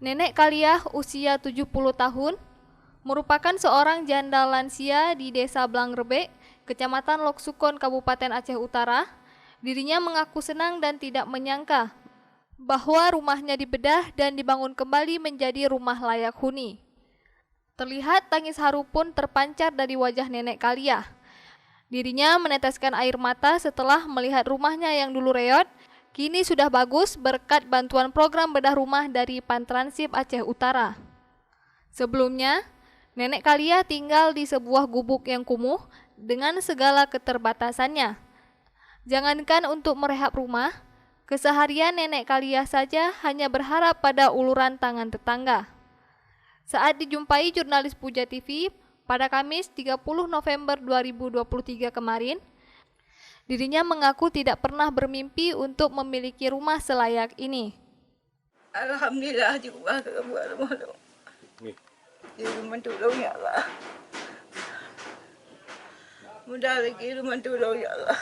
Nenek Kaliah usia 70 tahun, merupakan seorang janda lansia di Desa Blangrebek, Kecamatan Loksukon, Kabupaten Aceh Utara. Dirinya mengaku senang dan tidak menyangka bahwa rumahnya dibedah dan dibangun kembali menjadi rumah layak huni. Terlihat tangis haru pun terpancar dari wajah Nenek Kaliah. Dirinya meneteskan air mata setelah melihat rumahnya yang dulu reot, kini sudah bagus berkat bantuan program bedah rumah dari Pantransip Aceh Utara. Sebelumnya, Nenek Kaliah tinggal di sebuah gubuk yang kumuh dengan segala keterbatasannya. Jangankan untuk merehab rumah, keseharian Nenek Kaliah saja hanya berharap pada uluran tangan tetangga. Saat dijumpai jurnalis Puja TV pada Kamis 30 November 2023 kemarin, dirinya mengaku tidak pernah bermimpi untuk memiliki rumah selayak ini. Alhamdulillah juga kebuat rumah tolong ya Allah. Mudah lagi rumah tolong ya Allah.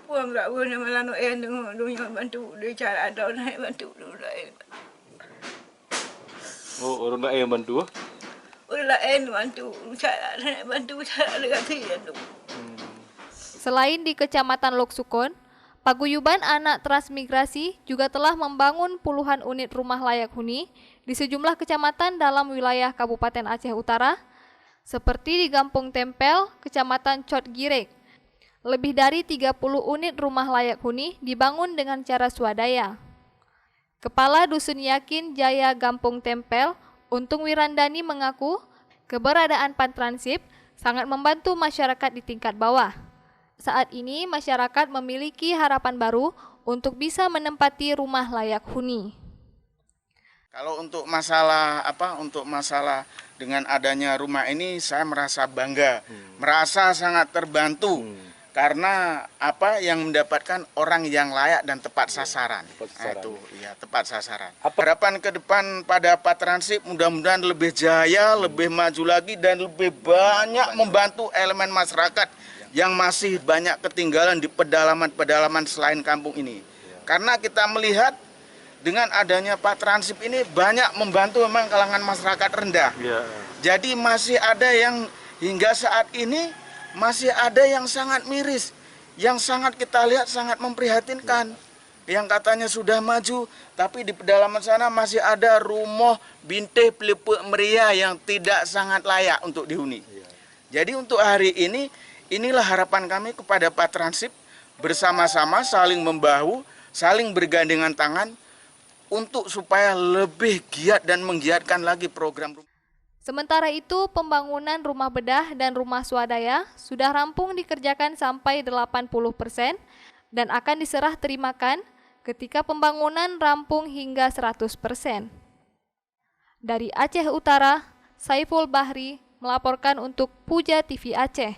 Puang tak boleh malah nak yang dunia bantu dia cara ada nak bantu dulu. Oh, orang nak yang bantu? Orang lain bantu cara nak bantu cara dekat dia tu. Selain di Kecamatan Loksukon, Paguyuban Anak Transmigrasi juga telah membangun puluhan unit rumah layak huni di sejumlah kecamatan dalam wilayah Kabupaten Aceh Utara, seperti di Gampung Tempel, Kecamatan Cot Girek. Lebih dari 30 unit rumah layak huni dibangun dengan cara swadaya. Kepala Dusun Yakin Jaya Gampung Tempel, Untung Wirandani mengaku keberadaan Pantransip sangat membantu masyarakat di tingkat bawah. Saat ini masyarakat memiliki harapan baru untuk bisa menempati rumah layak huni. Kalau untuk masalah dengan adanya rumah ini saya merasa bangga, merasa sangat terbantu. Karena yang mendapatkan orang yang layak dan tepat sasaran. Tepat sasaran. Harapan ke depan pada Pantransip mudah-mudahan lebih jaya, lebih maju lagi dan lebih banyak membantu elemen masyarakat yang masih banyak ketinggalan di pedalaman-pedalaman selain kampung ini. Karena kita melihat dengan adanya Pantransip ini banyak membantu memang kalangan masyarakat rendah. Jadi masih ada yang hingga saat ini masih ada yang sangat miris, yang sangat kita lihat sangat memprihatinkan. Yang katanya sudah maju, tapi di pedalaman sana masih ada rumah bintih pelipuk meriah yang tidak sangat layak untuk dihuni. Jadi untuk hari ini, inilah harapan kami kepada Pantransip, bersama-sama saling membahu, saling bergandengan tangan, untuk supaya lebih giat dan menggiatkan lagi program. Sementara itu, pembangunan rumah bedah dan rumah swadaya sudah rampung dikerjakan sampai 80% dan akan diserah terimakan ketika pembangunan rampung hingga 100%. Dari Aceh Utara, Saiful Bahri melaporkan untuk Puja TV Aceh.